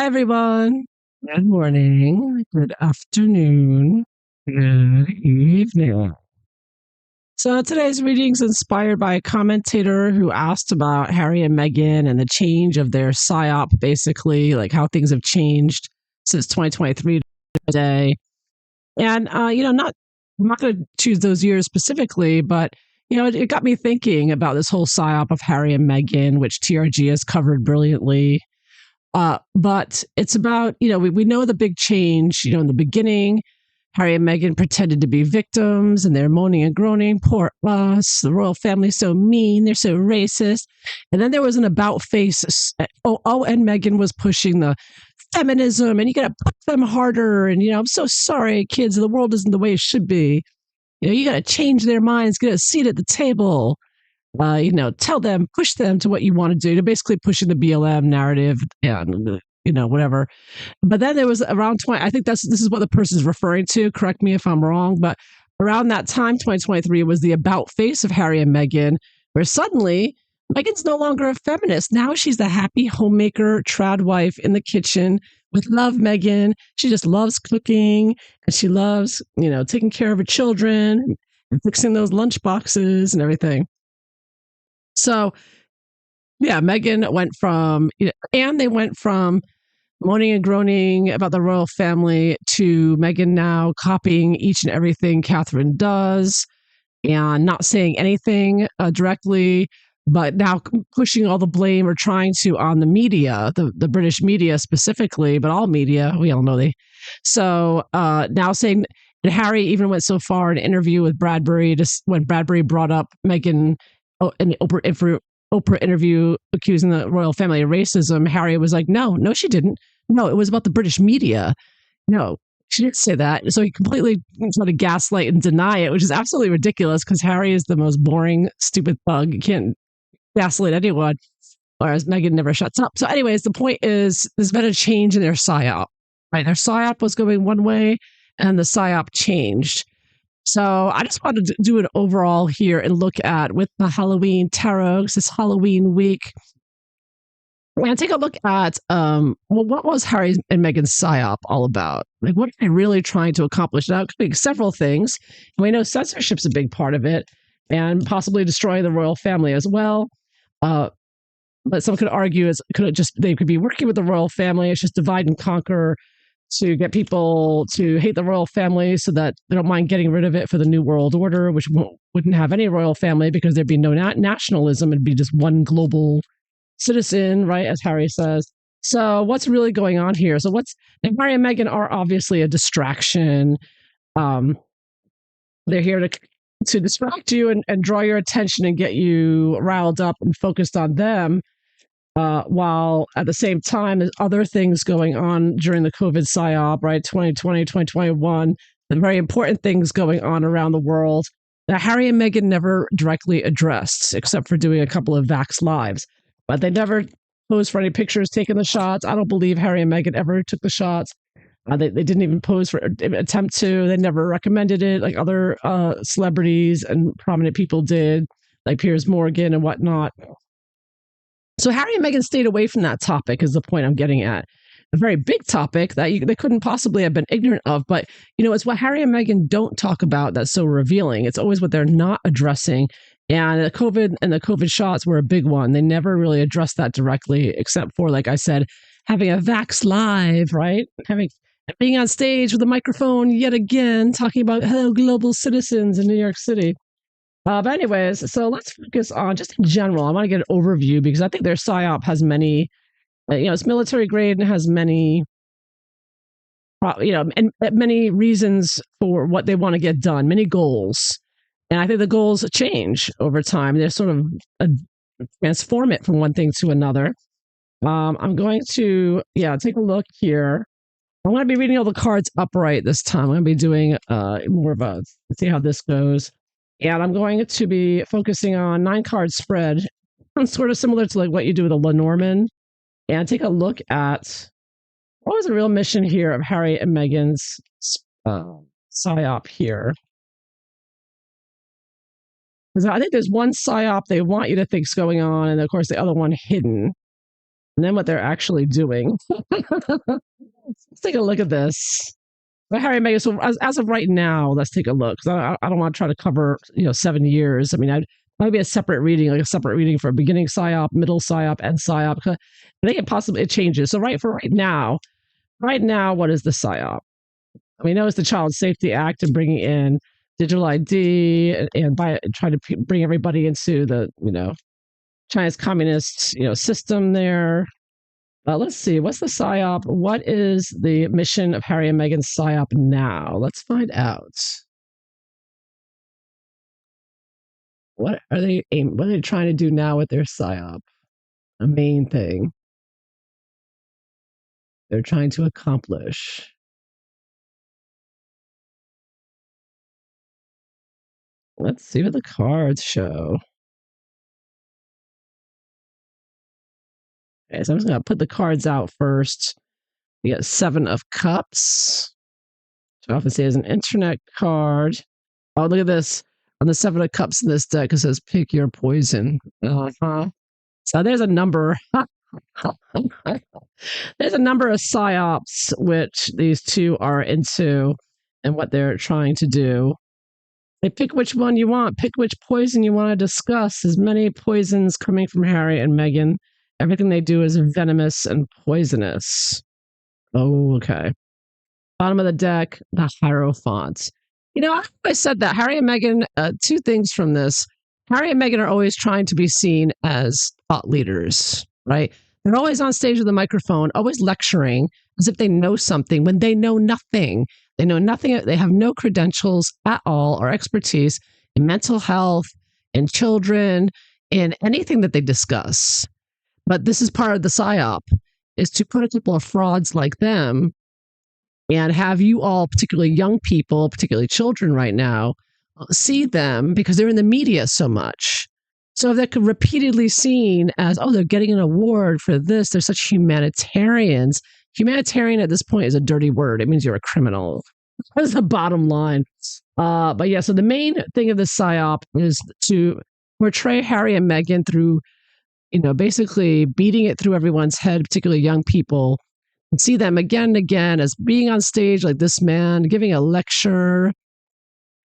Hi, everyone. Good morning, good afternoon, good evening. So today's reading is inspired by a commentator who asked about Harry and Meghan and the change of their psyop, basically, like how things have changed since 2023 today. And, I'm not going to choose those years specifically, but, it got me thinking about this whole psyop of Harry and Meghan, which TRG has covered brilliantly. But it's about, we know the big change, in the beginning, Harry and Meghan pretended to be victims and they're moaning and groaning. Poor us. The royal family's so mean. They're so racist. And then there was an about face. And Meghan was pushing the feminism and you got to put them harder. And, I'm so sorry, kids. The world isn't the way it should be. You got to change their minds, get a seat at the table. Tell them, push them to what you want to do. To basically pushing the BLM narrative and whatever. But then there was around 20. I think this is what the person's referring to. Correct me if I'm wrong, but around that time, 2023 was the about face of Harry and Meghan, where suddenly Meghan's no longer a feminist. Now she's the happy homemaker, trad wife in the kitchen with Love Meghan. She just loves cooking and she loves, taking care of her children and fixing those lunch boxes and everything. So, yeah, Meghan went from, and they went from moaning and groaning about the royal family to Meghan now copying each and everything Catherine does and not saying anything directly, but now pushing all the blame or trying to on the media, the British media specifically, but all media, we all know they. So now saying, and Harry even went so far in an interview with Bradbury, just when Bradbury brought up Meghan in the Oprah interview accusing the royal family of racism, Harry was like, no, she didn't. No, it was about the British media. No, she didn't say that. So he completely tried to gaslight and deny it, which is absolutely ridiculous because Harry is the most boring, stupid thug. You can't gaslight anyone, whereas Meghan never shuts up. So anyways, the point is there's been a change in their psyop, right? Their psyop was going one way and the psyop changed. So I just wanted to do an overall here and look at with the Halloween tarot, because it's Halloween week. We're going to take a look at, what was Harry and Meghan's psyop all about? Like, what are they really trying to accomplish? Now, it could be several things. We know censorship's a big part of it, and possibly destroying the royal family as well. But some could argue they could be working with the royal family. It's just divide and conquer to get people to hate the royal family so that they don't mind getting rid of it for the New World Order, which wouldn't have any royal family because there'd be no nationalism. It'd be just one global citizen, right, as Harry says. So what's really going on here? Harry and Meghan are obviously a distraction. They're here to distract you and draw your attention and get you riled up and focused on them. While at the same time, there's other things going on during the COVID psyop, right? 2020, 2021, and very important things going on around the world that Harry and Meghan never directly addressed, except for doing a couple of Vax lives. But they never posed for any pictures taking the shots. I don't believe Harry and Meghan ever took the shots. They didn't even pose for attempt to. They never recommended it like other celebrities and prominent people did, like Piers Morgan and whatnot. So Harry and Meghan stayed away from that topic is the point I'm getting at. A very big topic that they couldn't possibly have been ignorant of, but it's what Harry and Meghan don't talk about that's so revealing. It's always what they're not addressing. And the COVID shots were a big one. They never really addressed that directly, except for, like I said, having a Vax Live, right? Being on stage with a microphone yet again, talking about hello global citizens in New York City. But anyways, so let's focus on just in general. I want to get an overview because I think their psyop has many, it's military grade and has many, and many reasons for what they want to get done, many goals. And I think the goals change over time. They're sort of transform it from one thing to another. I'm going to, take a look here. I'm going to be reading all the cards upright this time. I'm going to be doing more of a, let's see how this goes. And I'm going to be focusing on 9-card spread, sort of similar to like what you do with a Lenormand, and take a look at what was the real mission here of Harry and Meghan's psyop here. Because I think there's one psyop they want you to think's going on, and of course the other one hidden. and then what they're actually doing. Let's take a look at this. But Harry and Meghan. So as of right now, let's take a look. 'Cause I don't want to try to cover 7 years. I mean, maybe a separate reading, like a separate reading for a beginning psyop, middle psyop, and psyop. I think it changes. So right now, what is the psyop? We know it's the Child Safety Act and bringing in digital ID and by trying to bring everybody into the China's communist system there. Let's see. What's the psyop? What is the mission of Harry and Meghan's psyop now? Let's find out. What are they trying to do now with their psyop? The main thing they're trying to accomplish. Let's see what the cards show. Okay, so I'm just going to put the cards out first. We got 7 of Cups. So I often say as an internet card. Oh, look at this. On the 7 of Cups in this deck, it says pick your poison. Uh-huh. So there's a number. There's a number of psyops which these two are into and what they're trying to do. They pick which one you want, pick which poison you want to discuss. There's many poisons coming from Harry and Meghan. Everything they do is venomous and poisonous. Oh, okay. Bottom of the deck, the Hierophant. I always said that Harry and Meghan, 2 things from this. Harry and Meghan are always trying to be seen as thought leaders, right? They're always on stage with a microphone, always lecturing as if they know something when they know nothing. They know nothing. They have no credentials at all or expertise in mental health, in children, in anything that they discuss. But this is part of the psyop, is to put a couple of frauds like them and have you all, particularly young people, particularly children right now, see them because they're in the media so much. So if they're repeatedly seen as, oh, they're getting an award for this, they're such humanitarians. Humanitarian at this point is a dirty word. It means you're a criminal. That's the bottom line. But yeah, so the main thing of this psyop is to portray Harry and Meghan through, basically beating it through everyone's head, particularly young people, and see them again and again as being on stage like this man, giving a lecture.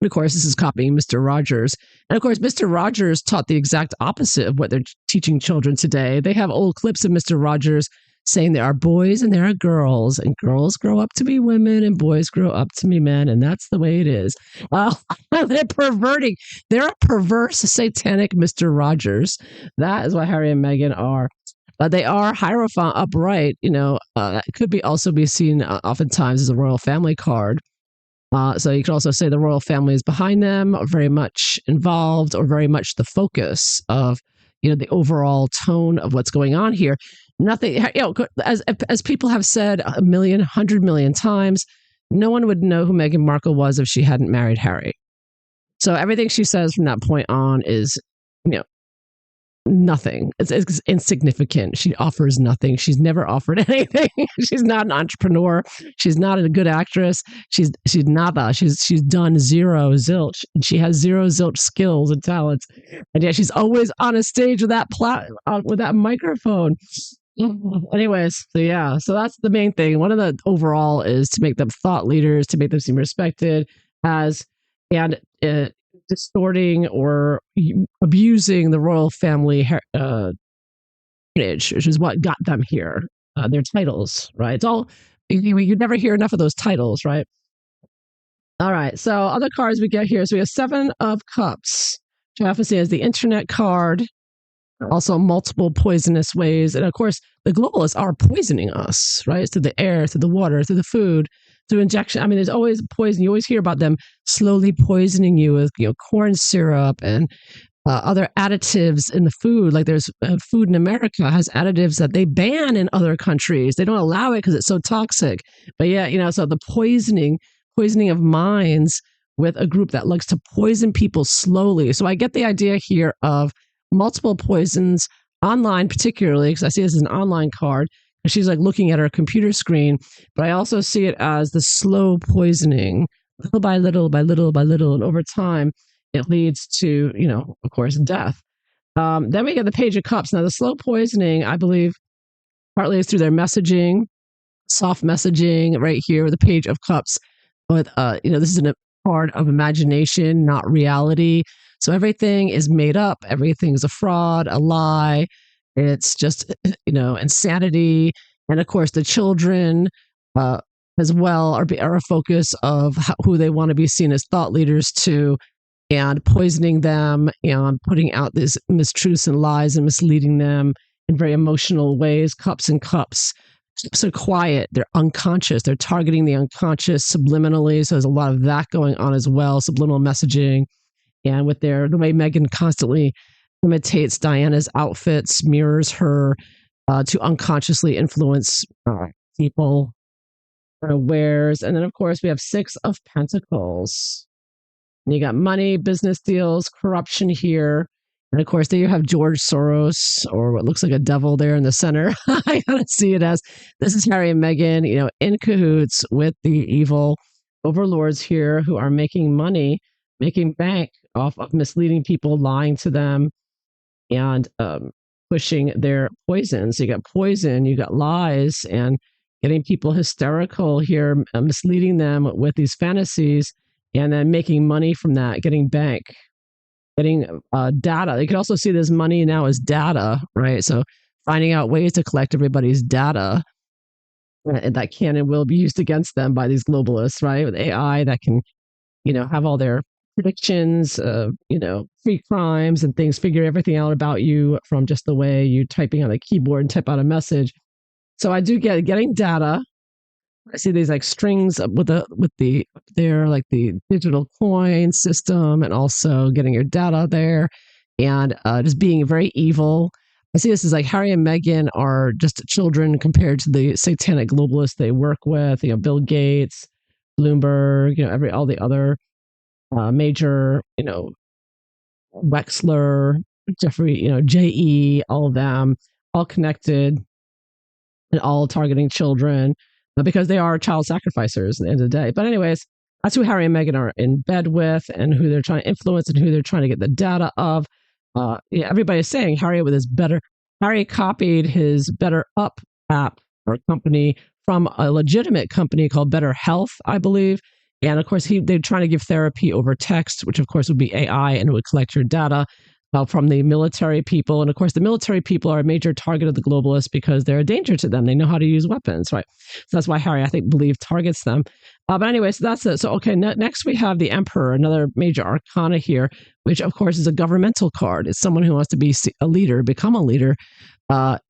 And of course, this is copying Mr. Rogers. And of course, Mr. Rogers taught the exact opposite of what they're teaching children today. They have old clips of Mr. Rogers saying there are boys and there are girls, and girls grow up to be women and boys grow up to be men, and that's the way it is. They're perverting. They're a perverse, satanic Mr. Rogers. That is what Harry and Meghan are. They are Hierophant upright. It could also be seen oftentimes as a royal family card. So you could also say the royal family is behind them, or very much involved, or very much the focus of the overall tone of what's going on here. Nothing, as people have said 100 million times, no one would know who Meghan Markle was if she hadn't married Harry. So everything she says from that point on is, nothing. It's insignificant. She offers nothing. She's never offered anything. She's not an entrepreneur. She's not a good actress. She's nada. She's done zero zilch. She has zero zilch skills and talents. And yet she's always on a stage with that microphone. Anyways, so that's the main thing. One of the overall is to make them thought leaders, to make them seem respected and distorting or abusing the royal family heritage, which is what got them here. Their titles, right? It's all you never hear enough of those titles, right? All right. So other cards we get here. So we have 7 of Cups, which I often see as the internet card. Also, multiple poisonous ways, and of course, the globalists are poisoning us, right? It's through the air, through the water, through the food, through injection. I mean, there's always poison. You always hear about them slowly poisoning you with, corn syrup and other additives in the food. Like there's food in America has additives that they ban in other countries. They don't allow it because it's so toxic. But yeah, so the poisoning of minds with a group that likes to poison people slowly. So I get the idea here of multiple poisons online, particularly because I see this as an online card. And she's like looking at her computer screen, but I also see it as the slow poisoning, little by little, by little by little, and over time, it leads to, of course, death. Then we get the Page of Cups. Now, the slow poisoning, I believe, partly it's through their messaging, soft messaging right here with the Page of Cups. But, this is a part of imagination, not reality. So everything is made up. Everything's a fraud, a lie. It's just, insanity. And of course, the children uh, as well are a focus of who they want to be seen as thought leaders to, and poisoning them and putting out these mistruths and lies and misleading them in very emotional ways. Cups and cups. Cups are quiet. They're unconscious. They're targeting the unconscious subliminally. So there's a lot of that going on as well. Subliminal messaging. And with the way Meghan constantly imitates Diana's outfits, mirrors her to unconsciously influence people, wears. And then, of course, we have Six of Pentacles. And you got money, business deals, corruption here. And of course, there you have George Soros, or what looks like a devil there in the center. I gotta see it as this is Harry and Meghan, in cahoots with the evil overlords here who are making money, making bank off of misleading people, lying to them, and pushing their poison. So you got poison, you got lies, and getting people hysterical here, misleading them with these fantasies, and then making money from that, getting bank, getting data. You can also see this money now as data, right? So finding out ways to collect everybody's data that can and will be used against them by these globalists, right? With AI that can, have all their predictions, free crimes and things, figure everything out about you from just the way you typing on a keyboard and type out a message. So I do get getting data. I see these like strings with the digital coin system, and also getting your data there, and just being very evil. I see this as like Harry and Meghan are just children compared to the satanic globalists they work with. Bill Gates, Bloomberg, all the other major, Wexler, Jeffrey, JE, all of them, all connected and all targeting children because they are child sacrificers at the end of the day. But anyways, that's who Harry and Meghan are in bed with, and who they're trying to influence, and who they're trying to get the data of. Everybody's saying Harry copied his Better Up app or company from a legitimate company called Better Health, I believe. And of course, they're trying to give therapy over text, which of course would be AI, and it would collect your data from the military people. And of course, the military people are a major target of the globalists because they're a danger to them. They know how to use weapons, right? So that's why Harry, I think, targets them. But anyway, so that's it. So, okay, next we have the Emperor, another major arcana here, which of course is a governmental card. It's someone who wants to be a leader, become a leader.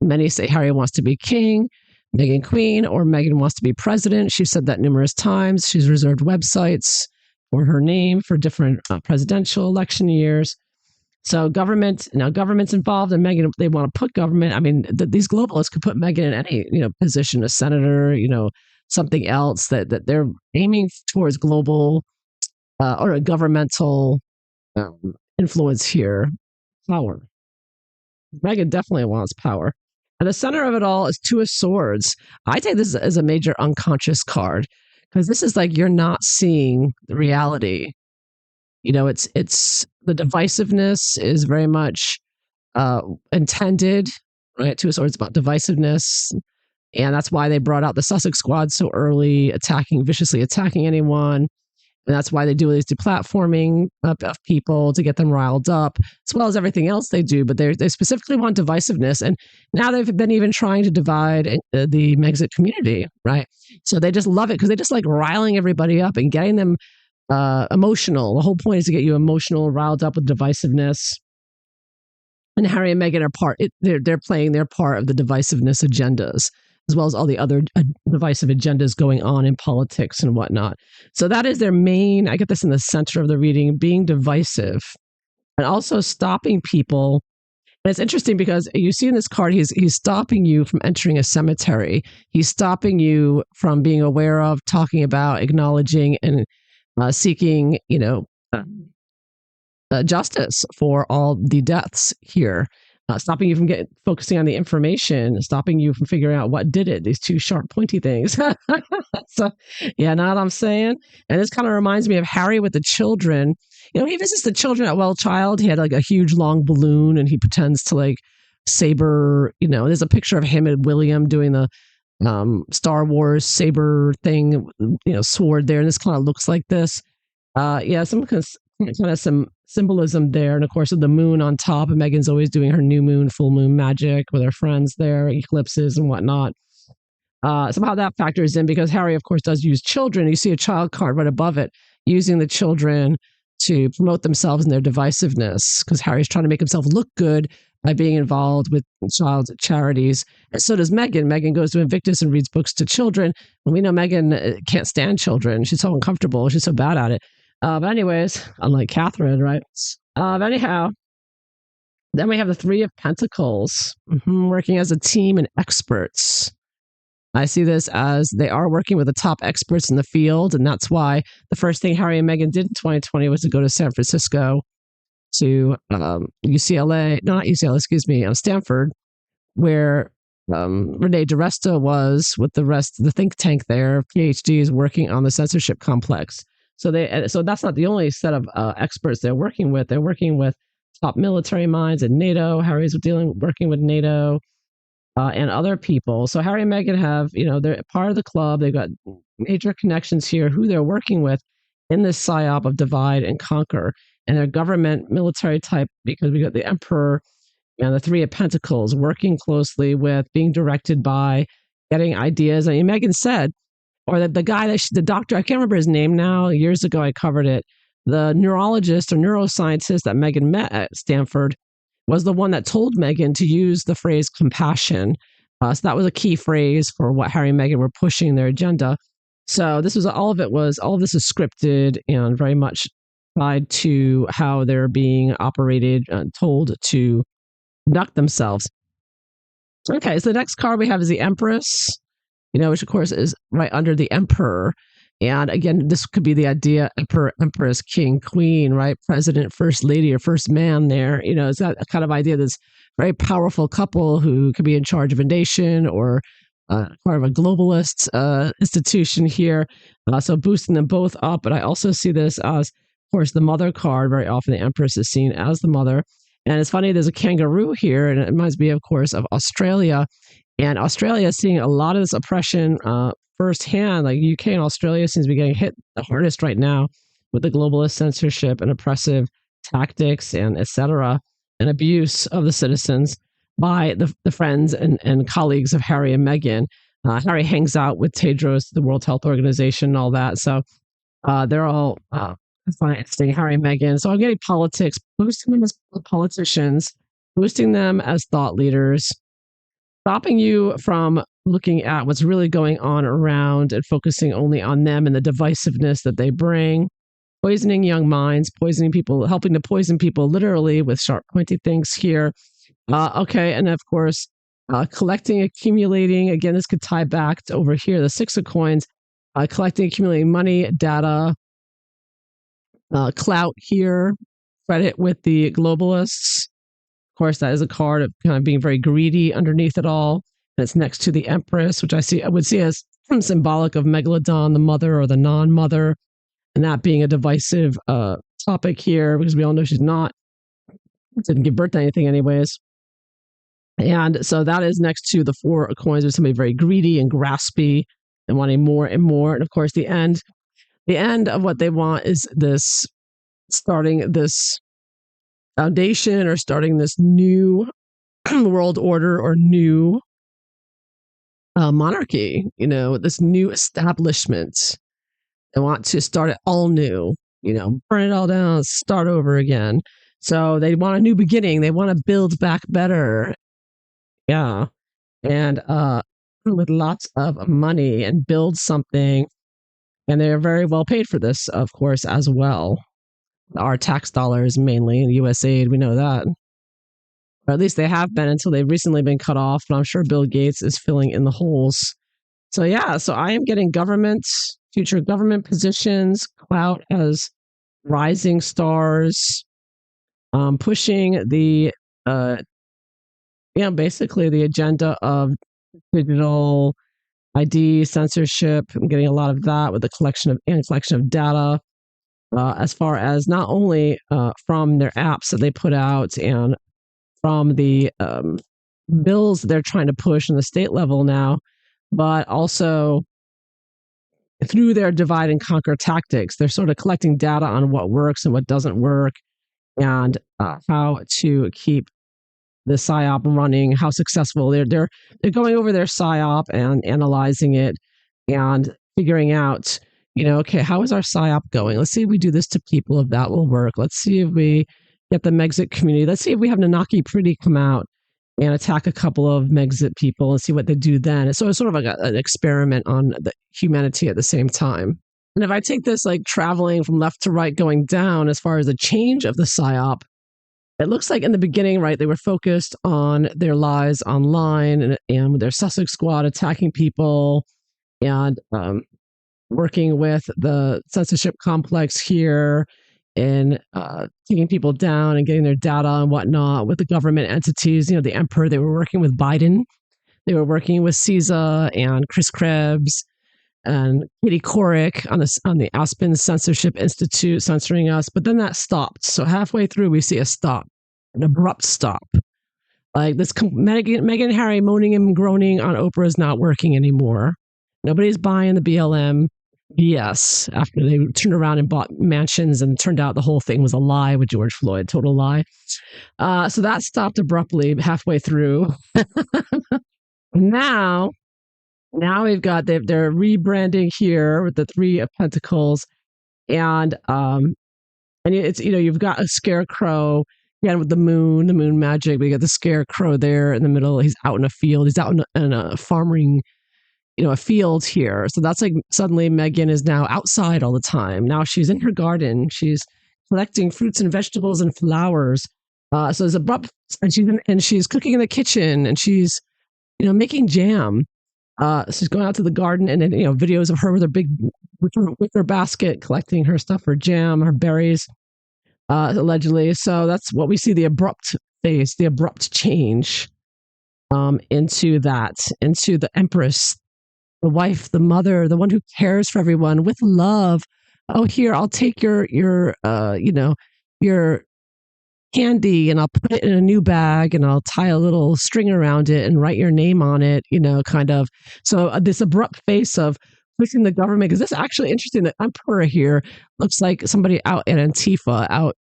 Many say Harry wants to be king, Meghan queen, or Meghan wants to be president. She's said that numerous times. She's reserved websites for her name for different presidential election years. So government's involved, and Meghan, they want to put government. I mean, these globalists could put Meghan in any position, a senator, something else that they're aiming towards global or a governmental influence here, power. Meghan definitely wants power. And the center of it all is Two of Swords. I take this as a major unconscious card because this is like you're not seeing the reality. It's the divisiveness is very much intended, right? Two of Swords about divisiveness, and that's why they brought out the Sussex Squad so early, viciously attacking anyone. And that's why they do these deplatforming of people to get them riled up, as well as everything else they do. But they specifically want divisiveness. And now they've been even trying to divide the Megxit community, right? So they just love it because they just like riling everybody up and getting them emotional. The whole point is to get you emotional, riled up with divisiveness. And Harry and Meghan they're playing their part of the divisiveness agendas, as well as all the other divisive agendas going on in politics and whatnot. So that is their main, I get this in the center of the reading, being divisive and also stopping people. And it's interesting because you see in this card, he's stopping you from entering a cemetery. He's stopping you from being aware of, talking about, acknowledging, and seeking, justice for all the deaths here. Stopping you from focusing on the information, stopping you from figuring out what did it, these two sharp, pointy things. So, yeah, know what I'm saying? And this kind of reminds me of Harry with the children. He visits the children at Well Child. He had like a huge long balloon, and he pretends to like saber. There's a picture of him and William doing the Star Wars saber thing, sword there, and this kind of looks like this. Yeah, some kind of some symbolism there, and of course with the moon on top. And Meghan's always doing her new moon, full moon magic with her friends there, eclipses and whatnot. Somehow that factors in because Harry, of course, does use children. You see a child card right above it, using the children to promote themselves and their divisiveness, because Harry's trying to make himself look good by being involved with child charities. And so does Meghan. Meghan goes to Invictus and reads books to children. And we know Meghan can't stand children. She's so uncomfortable. She's so bad at it. But anyways, unlike Catherine, right? But anyhow, then we have the Three of Pentacles, working as a team and experts. I see this as they are working with the top experts in the field, and that's why the first thing Harry and Meghan did in 2020 was to go to San Francisco to UCLA, not UCLA, excuse me, Stanford, where Renee DiResta was with the think tank there, PhDs working on the censorship complex. So that's not the only set of experts they're working with. They're working with top military minds at NATO. Harry's working with NATO. And other people. So Harry and Meghan have, they're part of the club. They've got major connections here, who they're working with in this psyop of divide and conquer. And they're government, military type, because we got the Emperor and the Three of Pentacles working closely with, being directed by, getting ideas. I mean, Meghan said, or the guy, the doctor, I can't remember his name now. Years ago, I covered it. The neurologist or neuroscientist that Meghan met at Stanford was the one that told Meghan to use the phrase compassion. So that was a key phrase for what Harry and Meghan were pushing their agenda. So all of this is scripted and very much tied to how they're being operated and told to conduct themselves. Okay, so the next card we have is the Empress, which of course is right under the Emperor. And again, this could be the idea: Emperor, Empress, King, Queen, right? President, First Lady, or First Man there. It's that kind of idea, this very powerful couple who could be in charge of a nation or part of a globalist institution here. So boosting them both up. But I also see this as, of course, the Mother card. Very often the Empress is seen as the mother. And it's funny, there's a kangaroo here, and it reminds me, of course, of Australia. And Australia is seeing a lot of this oppression firsthand. Like UK and Australia seems to be getting hit the hardest right now with the globalist censorship and oppressive tactics and etc. and abuse of the citizens by the friends and colleagues of Harry and Meghan. Harry hangs out with Tedros, the World Health Organization, and all that. So they're all financing Harry and Meghan. So I'm getting politics, boosting them as politicians, boosting them as thought leaders, stopping you from looking at what's really going on around and focusing only on them and the divisiveness that they bring, poisoning young minds, poisoning people, helping to poison people literally with sharp, pointy things here. Okay, and of course, collecting, accumulating. Again, this could tie back to over here, the Six of Coins, collecting, accumulating money, data, clout here, credit with the globalists. Of course, that is a card of kind of being very greedy underneath it all. And it's next to the Empress, which I would see as symbolic of Megalodon, the mother or the non-mother, and that being a divisive topic here, because we all know she's didn't give birth to anything anyways. And so that is next to the Four of Coins, with somebody very greedy and graspy and wanting more and more. And of course, the end of what they want is this, starting this foundation or starting this new world order or new monarchy, this new establishment. They want to start it all new, burn it all down, start over again. So they want a new beginning. They want to build back better. Yeah. And with lots of money and build something. And they're very well paid for this, of course, as well. Our tax dollars mainly in US aid, we know that. Or at least they have been until they've recently been cut off. But I'm sure Bill Gates is filling in the holes. So yeah, so I am getting future government positions, clout as rising stars, pushing the basically the agenda of digital ID censorship. I'm getting a lot of that with the collection of data, as far as not only from their apps that they put out and from the bills they're trying to push on the state level now, but also through their divide and conquer tactics, they're sort of collecting data on what works and what doesn't work, and how to keep the psyop running, how successful they're going over their psyop and analyzing it and figuring out, okay, how is our psyop going? Let's see if we do this to people, if that will work. Let's see if we get the Megxit community. Let's see if we have Nanaki Pretty come out and attack a couple of Megxit people and see what they do then. So it's sort of like an experiment on the humanity at the same time. And if I take this like traveling from left to right going down as far as the change of the psyop, it looks like in the beginning, right, they were focused on their lies online and with their Sussex squad attacking people and working with the censorship complex here and taking people down and getting their data and whatnot with the government entities. The emperor, they were working with Biden. They were working with CISA and Chris Krebs and Katie Couric on the Aspen Censorship Institute censoring us. But then that stopped. So halfway through, we see a stop, an abrupt stop. Like this Meghan and Harry moaning and groaning on Oprah is not working anymore. Nobody's buying the BLM BS after they turned around and bought mansions and turned out the whole thing was a lie with George Floyd, total lie. So that stopped abruptly halfway through. Now we've got they're rebranding here with the Three of Pentacles, and it's you've got a scarecrow again with the moon magic. We got the scarecrow there in the middle. He's out in a field. He's out in a farming, a field here. So that's like suddenly Meghan is now outside all the time. Now she's in her garden. She's collecting fruits and vegetables and flowers. So it's abrupt, and she's cooking in the kitchen, and she's making jam. She's going out to the garden, and then videos of her with her big with her basket collecting her stuff, her jam, her berries, allegedly. So that's what we see, the abrupt face, the abrupt change into the empress, the wife, the mother, the one who cares for everyone with love. Oh, here, I'll take your candy and I'll put it in a new bag and I'll tie a little string around it and write your name on it, kind of. So this abrupt face of pushing the government, because this is actually interesting. The emperor here looks like somebody out at Antifa, out,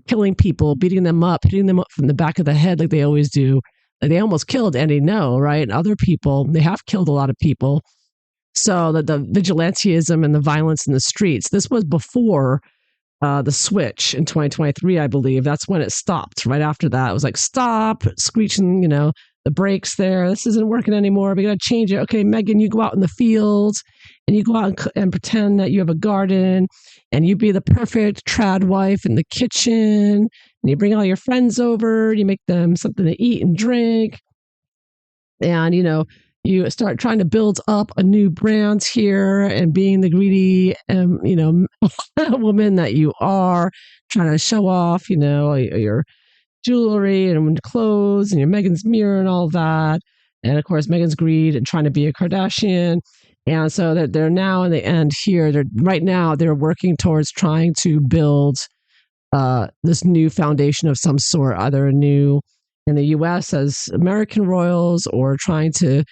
killing people, beating them up, hitting them up from the back of the head like they always do. Like they almost killed Andy No, right? And other people, they have killed a lot of people. So the vigilantism and the violence in the streets, this was before the switch in 2023, I believe. That's when it stopped. Right after that, it was like, stop, screeching, the brakes there. This isn't working anymore. We got to change it. Okay, Meghan, you go out in the fields and you go out and pretend that you have a garden and you be the perfect trad wife in the kitchen. And you bring all your friends over, you make them something to eat and drink. And, you start trying to build up a new brand here and being the greedy, woman that you are, trying to show off, your jewelry and clothes and your Meghan's mirror and all that. And of course, Meghan's greed and trying to be a Kardashian. And so they're now in the end here. They're working towards trying to build this new foundation of some sort, either new in the U.S. as American royals or trying to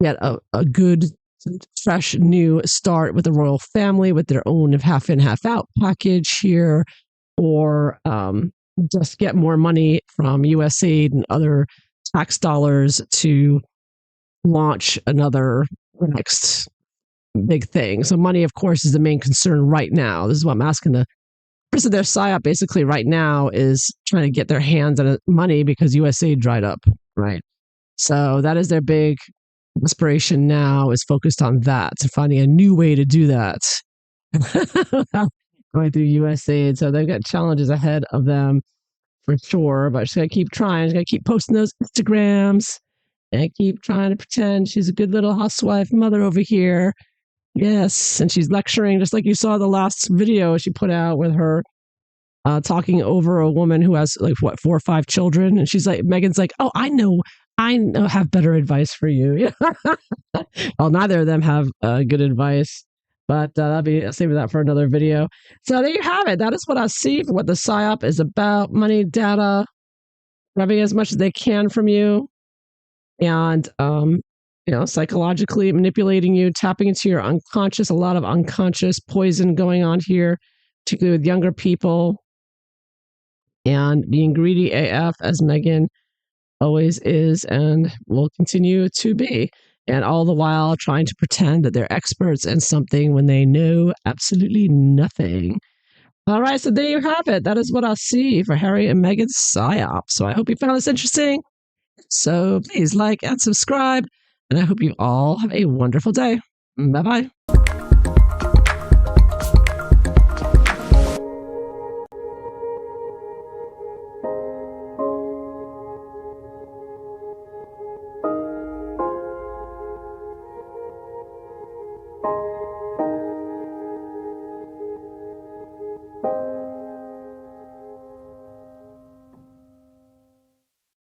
get a good, fresh new start with the royal family with their own half in, half out package here, or just get more money from USAID and other tax dollars to launch another next big thing. So money, of course, is the main concern right now. This is what I'm asking the person. Their psyop basically right now is trying to get their hands on money because USAID dried up, right? So that is their big inspiration now, is focused on that and finding a new way to do that. Going through USAID. So they've got challenges ahead of them for sure, but she's got to keep trying. She's got to keep posting those Instagrams and keep trying to pretend she's a good little housewife mother over here. Yes. And she's lecturing, just like you saw the last video she put out with her talking over a woman who has 4 or 5 children. And she's like, Meghan's like, oh, I know, have better advice for you. Well, neither of them have good advice, but I'll save that for another video. So there you have it. That is what I see for what the psyop is about. Money, data, grabbing as much as they can from you. and psychologically manipulating you, tapping into your unconscious. A lot of unconscious poison going on here, particularly with younger people, and being greedy AF, as Meghan always is and will continue to be. And all the while trying to pretend that they're experts in something when they know absolutely nothing. All right, so there you have it. That is what I see for Harry and Meghan Psyop. So I hope you found this interesting. So please like and subscribe. And I hope you all have a wonderful day. Bye bye.